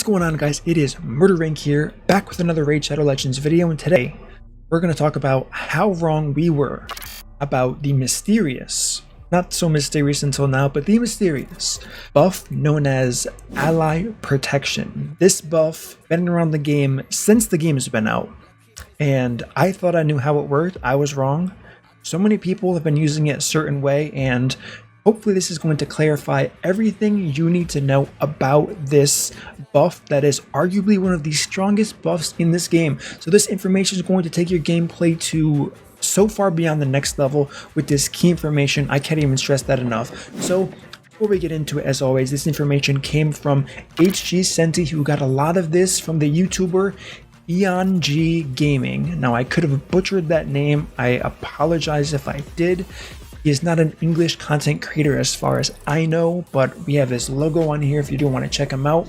What's going on, guys? It is MurderInc here, back with another Raid Shadow Legends video, and today we're going to talk about how wrong we were about the mysterious, not so mysterious until now, but the mysterious buff known as Ally Protection. This buff been around the game since the game has been out, and I thought I knew how it worked. I was wrong. So many people have been using it a certain way, and hopefully this is going to clarify everything you need to know about this buff that is arguably one of the strongest buffs in this game. So this information is going to take your gameplay to so far beyond the next level with this key information. I can't even stress that enough. So before we get into it, as always, this information came from IanG Centy, who got a lot of this from the YouTuber IanG Gaming. Now, I could have butchered that name. I apologize if I did. He is not an English content creator as far as I know, but we have his logo on here if you do want to check him out.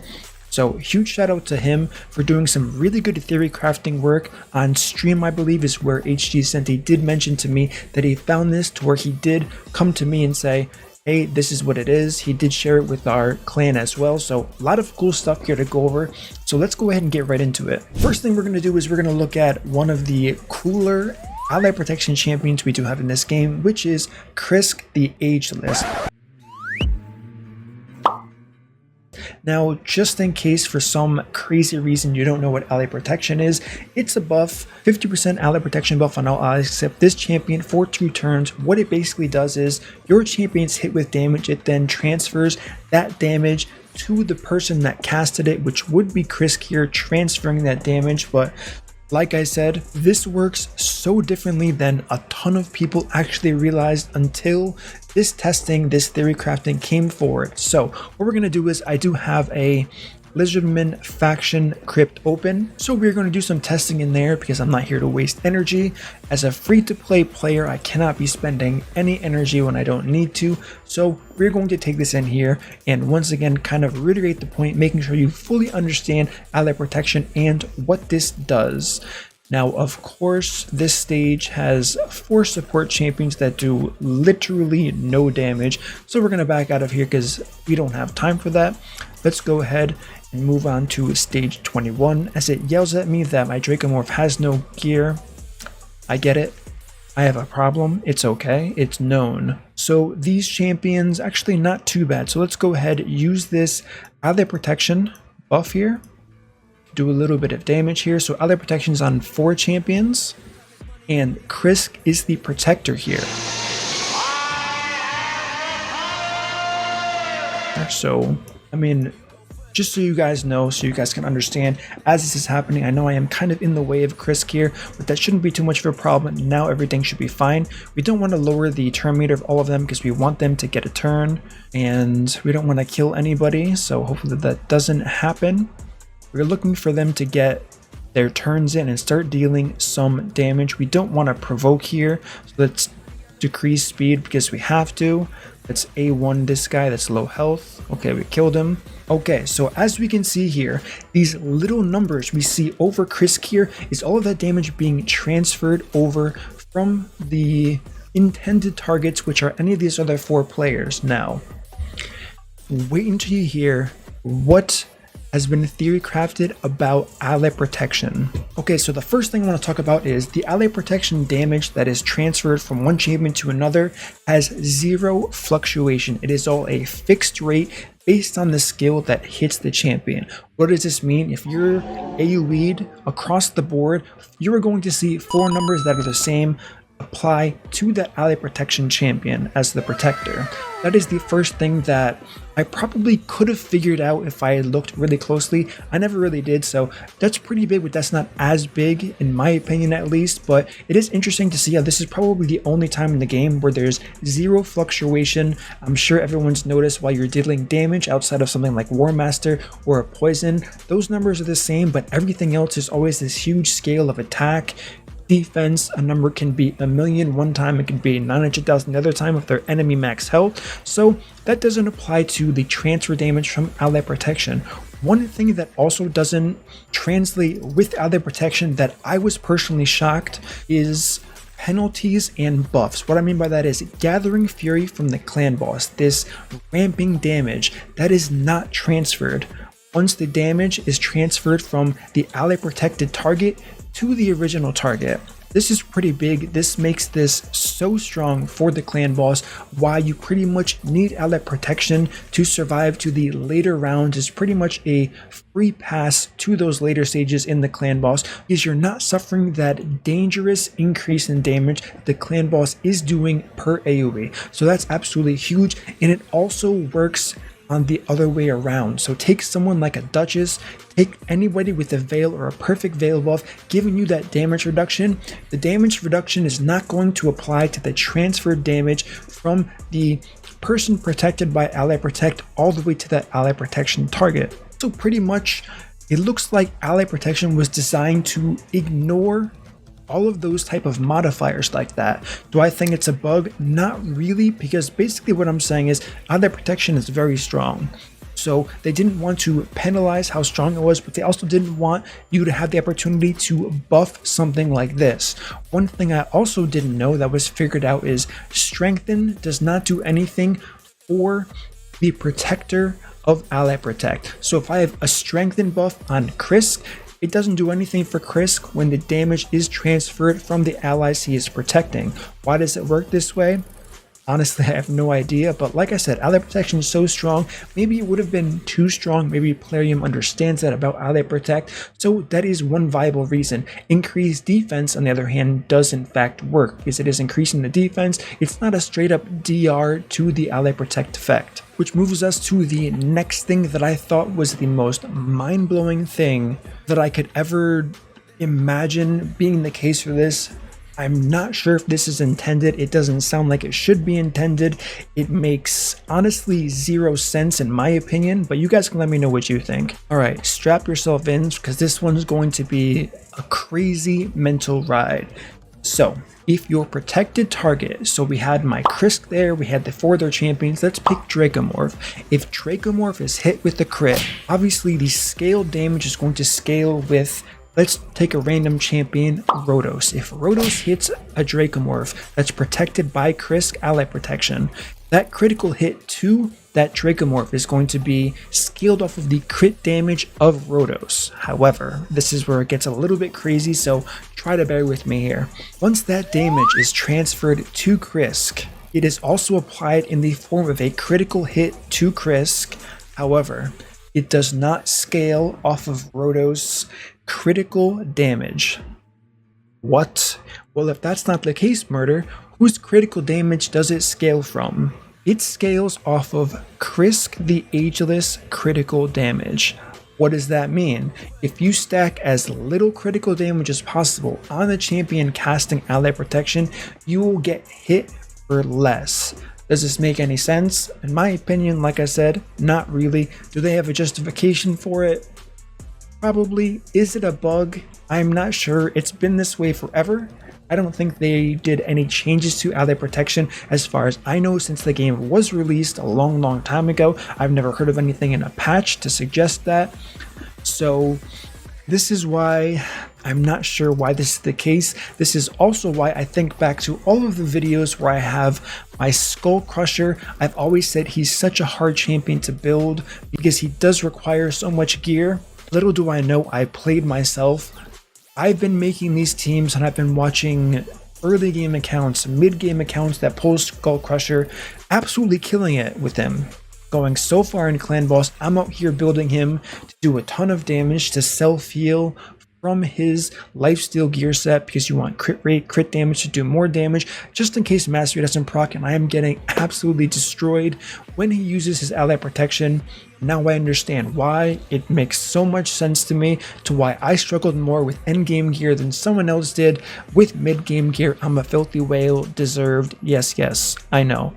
So huge shout out to him for doing some really good theory crafting work on stream. I believe is where IanG Centy did mention to me that he found this, to where he did come to me and say, hey, this is what it is. He did share it with our clan as well. So a lot of cool stuff here to go over. So let's go ahead and get right into it. First thing we're going to do is we're going to look at one of the cooler ally protection champions we do have in this game, which is Krisk the Ageless. Now, just in case for some crazy reason you don't know what ally protection is, it's a buff, 50% ally protection buff on all allies except this champion for 2 turns. What it basically does is your champion's hit with damage, it then transfers that damage to the person that casted it, which would be Krisk here, transferring that damage. But like I said, this works so differently than a ton of people actually realized until this testing, this theory crafting came forward. So what we're going to do is I do have a Lizardman faction crypt open, so we're going to do some testing in there because I'm not here to waste energy. As a free-to-play player, I cannot be spending any energy when I don't need to, so we're going to take this in here and once again kind of reiterate the point, making sure you fully understand ally protection and what this does. Now, of course, this stage has 4 support champions that do literally no damage, so we're going to back out of here because we don't have time for that. Let's go ahead and move on to stage 21 as it yells at me that my Dragomorph has no gear. I get it. I have a problem. It's okay. It's known. So these champions, actually not too bad. So let's go ahead, use this ally protection buff here. Do a little bit of damage here. So ally protection is on 4 champions, and Krisk is the protector here. So, I mean, just so you guys know, so you guys can understand, as this is happening, I know I am kind of in the way of Krisk here, but that shouldn't be too much of a problem. Now everything should be fine. We don't want to lower the turn meter of all of them because we want them to get a turn, and we don't want to kill anybody, so hopefully that doesn't happen. We're looking for them to get their turns in and start dealing some damage. We don't want to provoke here, so let's decrease speed because we have to. Let's A1 this guy that's low health. Okay, we killed him. Okay, so as we can see here, these little numbers we see over Krisk here is all of that damage being transferred over from the intended targets, which are any of these other 4 players. Now, wait until you hear what has been theory crafted about ally protection. Okay, so the first thing I want to talk about is the ally protection damage that is transferred from one champion to another has 0 fluctuation. It is all a fixed rate based on the skill that hits the champion. What does this mean? If you're AoE'd across the board, you are going to see 4 numbers that are the same apply to the ally protection champion as the protector. That is the first thing that I probably could have figured out if I had looked really closely. I never really did, so that's pretty big, but that's not as big in my opinion at least. But it is interesting to see how this is probably the only time in the game where there's 0 fluctuation. I'm sure everyone's noticed while you're dealing damage outside of something like War Master or a poison, those numbers are the same, but everything else is always this huge scale of attack, defense. A number can be 1,000,000 one time, it can be 900,000 the other time if they're enemy max health. So that doesn't apply to the transfer damage from ally protection. One thing that also doesn't translate with ally protection that I was personally shocked is penalties and buffs. What I mean by that is Gathering Fury from the clan boss, this ramping damage that is not transferred. once the damage is transferred from the ally protected target to the original target. This is pretty big. This makes this so strong for the clan boss. Why you pretty much need ally protection to survive to the later rounds is pretty much a free pass to those later stages in the clan boss, because you're not suffering that dangerous increase in damage the clan boss is doing per AoE. So that's absolutely huge, and it also works on the other way around. So take someone like a Duchess, take anybody with a Veil or a perfect Veil buff, giving you that damage reduction. The damage reduction is not going to apply to the transferred damage from the person protected by Ally Protect all the way to that Ally Protection target. So pretty much it looks like Ally Protection was designed to ignore all of those type of modifiers like that. Do I think it's a bug? Not really, because basically what I'm saying is ally protection is very strong. So they didn't want to penalize how strong it was, but they also didn't want you to have the opportunity to buff something like this. One thing I also didn't know that was figured out is strengthen does not do anything for the protector of ally protect. So if I have a strengthen buff on Krisk, it doesn't do anything for Krisk when the damage is transferred from the allies he is protecting. Why does it work this way? Honestly, I have no idea, but like I said, ally protection is so strong. Maybe it would have been too strong. Maybe Plarium understands that about ally protect, so that is one viable reason. Increased defense, on the other hand, does in fact work, because it is increasing the defense. It's not a straight up DR to the ally protect effect. Which moves us to the next thing that I thought was the most mind-blowing thing that I could ever imagine being the case for this. I'm not sure if this is intended. It doesn't sound like it should be intended. It makes honestly zero sense in my opinion, but you guys can let me know what you think. All right, strap yourself in, because this one's going to be a crazy mental ride. So if your protected target, so we had my Krisk there, we had the 4 other champions, let's pick Dragomorph. If Dragomorph is hit with the crit, obviously the scaled damage is going to scale with, let's take a random champion, Rhodos. If Rhodos hits a Dragomorph that's protected by Krisk ally protection, that critical hit to that Dragomorph is going to be scaled off of the crit damage of Rhodos. However, this is where it gets a little bit crazy, so try to bear with me here. Once that damage is transferred to Krisk, it is also applied in the form of a critical hit to Krisk. However, it does not scale off of Rhodos' critical damage. What? Well, if that's not the case, Murder, whose critical damage does it scale from? It scales off of Krisk the Ageless critical damage. What does that mean? If you stack as little critical damage as possible on the champion casting ally protection, you will get hit for less. Does this make any sense? In my opinion, like I said, not really. Do they have a justification for it? Probably. Is it a bug? I'm not sure. It's been this way forever. I don't think they did any changes to ally protection as far as I know since the game was released a long time ago. I've never heard of anything in a patch to suggest that. So this is why I'm not sure why this is the case. This is also why I think back to all of the videos where I have my skullcrusher. I've always said he's such a hard champion to build because he does require so much gear. Little do I know, I played myself. I've been making these teams and I've been watching early game accounts, mid game accounts that pull skullcrusher, absolutely killing it with him. Going so far in clan boss, I'm out here building him to do a ton of damage, to self-heal from his lifesteal gear set, because you want crit rate, crit damage to do more damage, just in case mastery doesn't proc, and I am getting absolutely destroyed when he uses his ally protection. Now I understand why. It makes so much sense to me to why I struggled more with endgame gear than someone else did with mid-game gear. I'm a filthy whale, deserved. Yes, I know.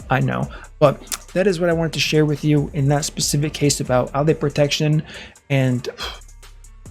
But that is what I wanted to share with you in that specific case about ally protection, and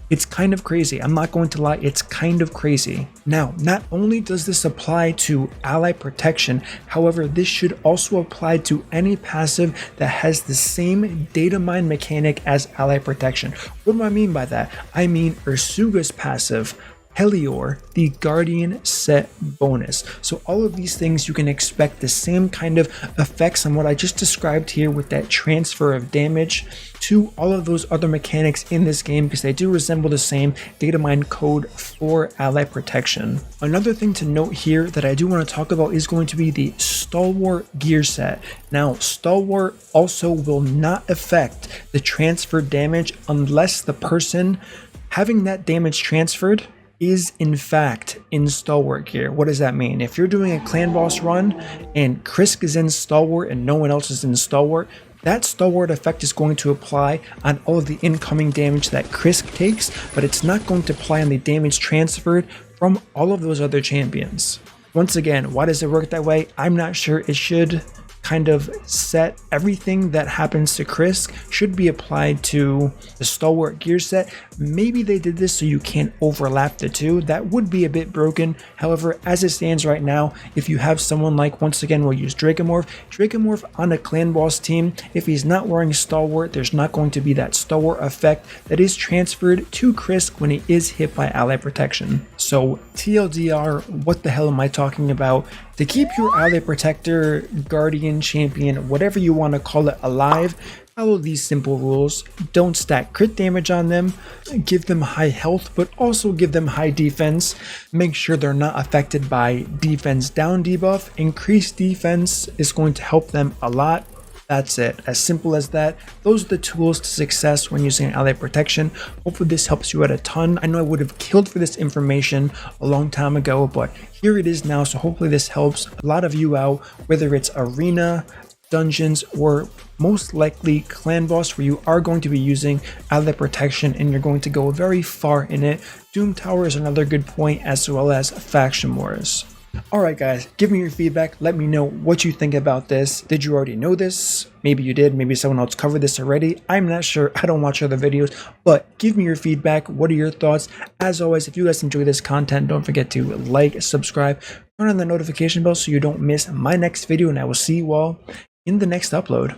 it's kind of crazy. I'm not going to lie, it's kind of crazy. Now, not only does this apply to ally protection, however, this should also apply to any passive that has the same data mine mechanic as ally protection. What do I mean by that? I mean Ursuga's passive Helior, the Guardian set bonus. So all of these things you can expect the same kind of effects on what I just described here with that transfer of damage to all of those other mechanics in this game, because they do resemble the same data mine code for ally protection. Another thing to note here that I do want to talk about is going to be the Stalwart gear set. Now, Stalwart also will not affect the transfer damage unless the person having that damage transferred is in fact in Stalwart gear. What does that mean? If you're doing a clan boss run and Krisk is in Stalwart and no one else is in Stalwart, that Stalwart effect is going to apply on all of the incoming damage that Krisk takes, but it's not going to apply on the damage transferred from all of those other champions. Once again, why does it work that way? I'm not sure. It should kind of set everything that happens to Krisk should be applied to the Stalwart gear set. Maybe they did this so you can't overlap the two. That would be a bit broken. However, as it stands right now, if you have someone like, once again, we'll use Dragomorph on a clan boss team, if he's not wearing Stalwart, there's not going to be that Stalwart effect that is transferred to Krisk when he is hit by ally protection. So TLDR, what the hell am I talking about? To keep your ally protector, guardian, champion, whatever you want to call it, alive, follow these simple rules. Don't stack crit damage on them, give them high health, but also give them high defense. Make sure they're not affected by defense down debuff. Increased defense is going to help them a lot. That's it, as simple as that. Those are the tools to success when using ally protection. Hopefully this helps you out a ton. I know I would have killed for this information a long time ago, but here it is now, so hopefully this helps a lot of you out, whether it's arena, dungeons, or most likely clan boss where you are going to be using ally protection and you're going to go very far in it. Doom Tower is another good point, as well as faction wars. Alright guys, give me your feedback, let me know what you think about this. Did you already know this? Maybe you did, maybe someone else covered this already. I'm not sure, I don't watch other videos, but give me your feedback. What are your thoughts? As always, if you guys enjoy this content, don't forget to like, subscribe, turn on the notification bell so you don't miss my next video, and I will see you all in the next upload.